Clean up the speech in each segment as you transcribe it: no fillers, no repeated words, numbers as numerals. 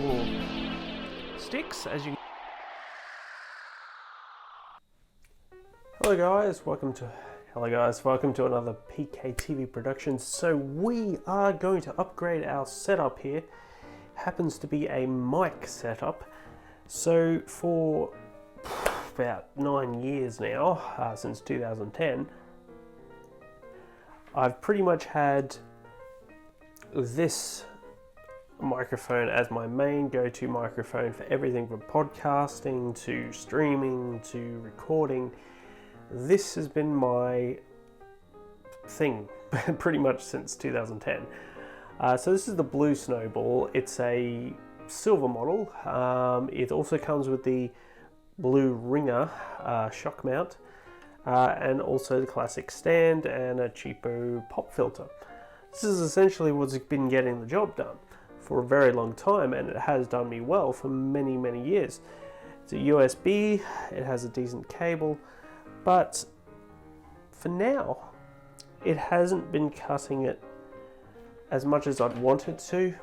little sticks, as you. Hello guys, welcome to another PKTV production. So we are going to upgrade our setup here. Happens to be a mic setup. So for about 9 years now, since 2010, I've pretty much had this microphone as my main go-to microphone for everything from podcasting to streaming to recording. This has been my thing pretty much since 2010. So this is the blue Snowball. It's a silver model. It also comes with the blue ringer shock mount, and also the classic stand and a cheapo pop filter. This is essentially what's been getting the job done for a very long time, and it has done me well for many years. It's a USB, it has a decent cable, but for now it hasn't been cutting it as much as I'd want it to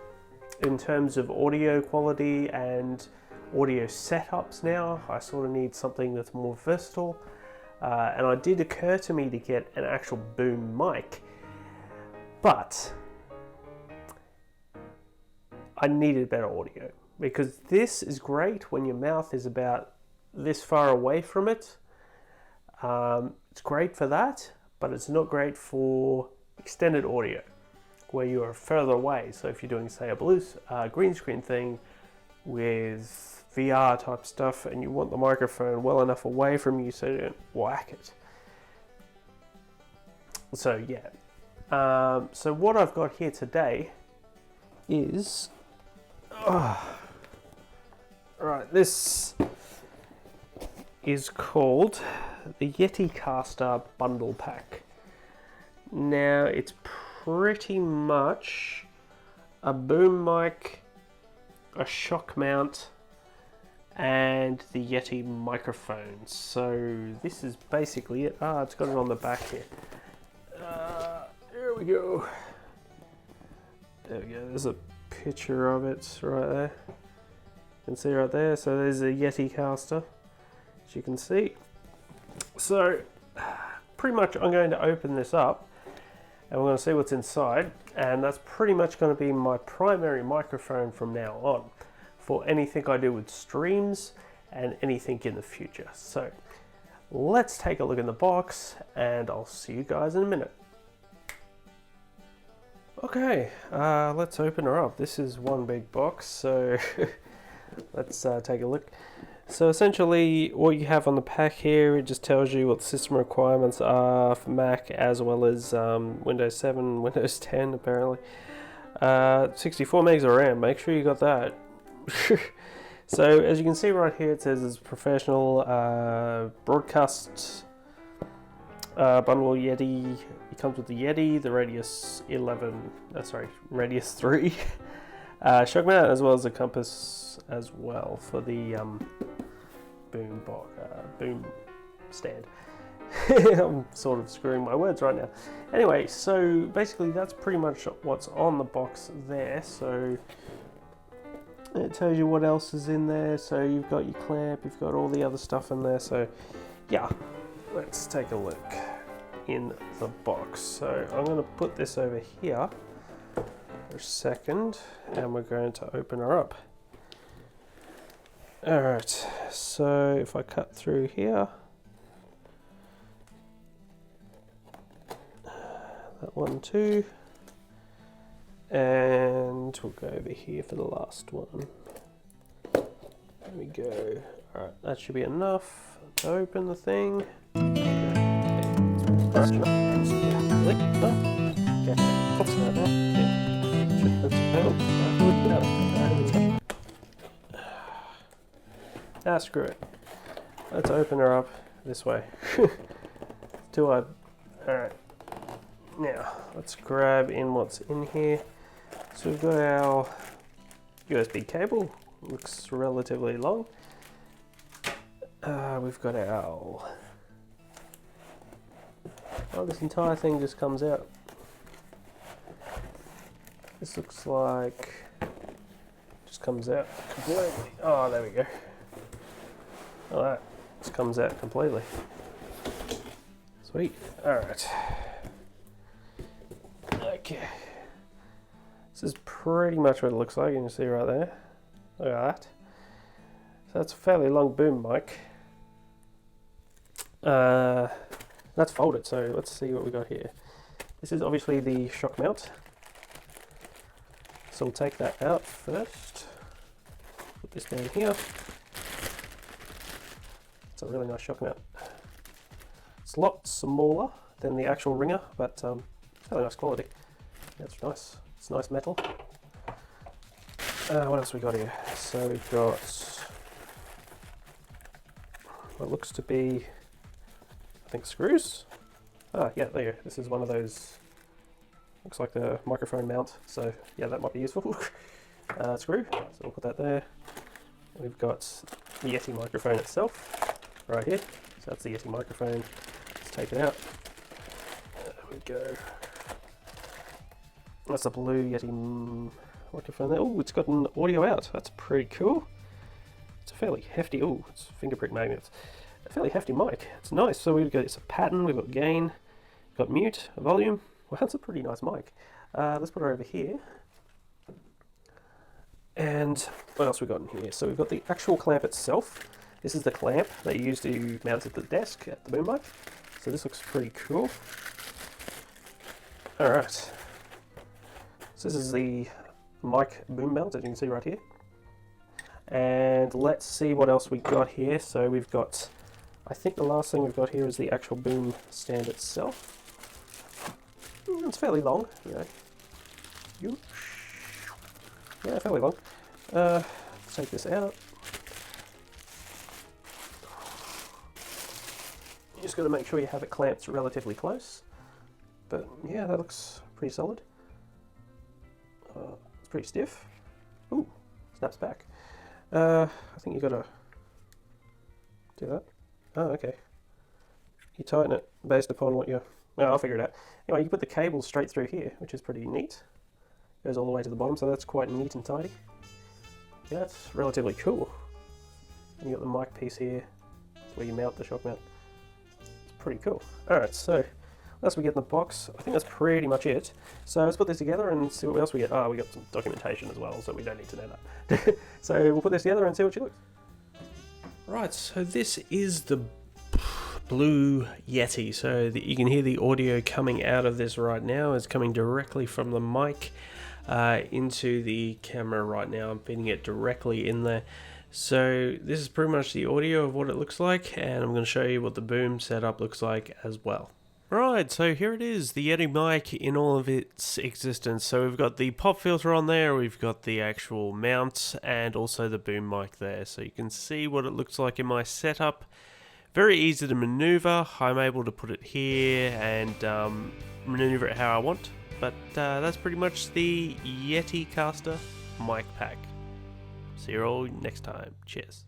in terms of audio quality and audio setups. Now I sort of need something that's more versatile, and it did occur to me to get an actual boom mic, but I needed better audio, because this is great when your mouth is about this far away from it. It's great for that, but it's not great for extended audio where you are further away. So if you're doing, say, a green screen thing with VR type stuff and you want the microphone well enough away from you so you don't whack it. So yeah, so what I've got here today is right, this is called the Yeticaster bundle pack. Now it's pretty much a boom mic, a shock mount, and the Yeti microphone. So this is basically it. It's got it on the back here. Here we go. There we go. There's a picture of it right there. You can see right there. So there's a Yeticaster, as you can see. So pretty much I'm going to open this up and we're going to see what's inside, and that's pretty much going to be my primary microphone from now on for anything I do with streams and anything in the future. So let's take a look in the box and I'll see you guys in a minute. Okay, let's open her up. This is one big box, so let's take a look. So essentially what you have on the pack here, it just tells you what the system requirements are for Mac as well as Windows 7, Windows 10 apparently. 64 megs of RAM, make sure you got that. So as you can see right here, it says it's professional broadcast bundle Yeti. It comes with the Yeti, the Radius 3 shock mount, as well as a compass as well for the boom stand. I'm sort of screwing my words right now. Anyway, so basically that's pretty much what's on the box there. So it tells you what else is in there. So you've got your clamp, you've got all the other stuff in there. So yeah, let's take a look in the box. So I'm going to put this over here for a second and we're going to open her up. Alright, so if I cut through here, that one too, and we'll go over here for the last one. There we go. Alright, that should be enough to open the thing. Screw it. Let's open her up this way. Alright. Now, let's grab in what's in here. So we've got our USB cable. Looks relatively long. We've got our... Oh, this entire thing just comes out. This looks like just comes out completely. Oh, there we go. Oh, that just comes out completely. Sweet. Alright. Okay. This is pretty much what it looks like. You can see right there. Look at that. So that's a fairly long boom mic. That's folded, so let's see what we got here. This is obviously the shock mount. So we'll take that out first. Put this down here. It's a really nice shock mount. It's a lot smaller than the actual ringer, but it's fairly nice quality. That's nice. It's nice metal. What else we got here? So we've got what looks to be, I think, screws. Ah, yeah, there you go. This is one of those. Looks like the microphone mount. So yeah, that might be useful. Screw. So we'll put that there. We've got the Yeti microphone itself right here. So that's the Yeti microphone. Let's take it out. There we go. That's a blue Yeti microphone there. Oh, it's got an audio out. That's pretty cool. It's a fairly hefty, oh, it's fingerprint magnets. A fairly hefty mic. It's nice. So we've got, it's a pattern, we've got gain, we've got mute, volume. Well, that's a pretty nice mic. Let's put it over here. And what else we got in here? So we've got the actual clamp itself. This is the clamp that you use to mount it to the desk at the boom mic. So this looks pretty cool. Alright. So this is the mic boom mount, as you can see right here. And let's see what else we got here. So we've got, I think the last thing we've got here is the actual boom stand itself. It's fairly long, you know. Yeah, fairly long. Let's take this out. You just got to make sure you have it clamped relatively close. But yeah, that looks pretty solid. It's pretty stiff. Ooh, snaps back. I think you got to do that. Oh, okay. You tighten it based upon what you're... Well, I'll figure it out. Anyway, you put the cable straight through here, which is pretty neat. Goes all the way to the bottom, so that's quite neat and tidy. Yeah, it's relatively cool. And you got the mic piece here, where you mount the shock mount. It's pretty cool. Alright, so as we get in the box, I think that's pretty much it. So let's put this together and see what else we get. Oh, we got some documentation as well, so we don't need to know that. So we'll put this together and see what she looks. Right, so this is the blue Yeti. So you can hear the audio coming out of this right now. It's coming directly from the mic into the camera right now. I'm feeding it directly in there. So this is pretty much the audio of what it looks like, and I'm going to show you what the boom setup looks like as well. Right, so here it is, the Yeti mic in all of its existence. So we've got the pop filter on there, we've got the actual mount, and also the boom mic there. So you can see what it looks like in my setup. Very easy to maneuver. I'm able to put it here and maneuver it how I want. But that's pretty much the Yeticaster mic pack. See you all next time. Cheers.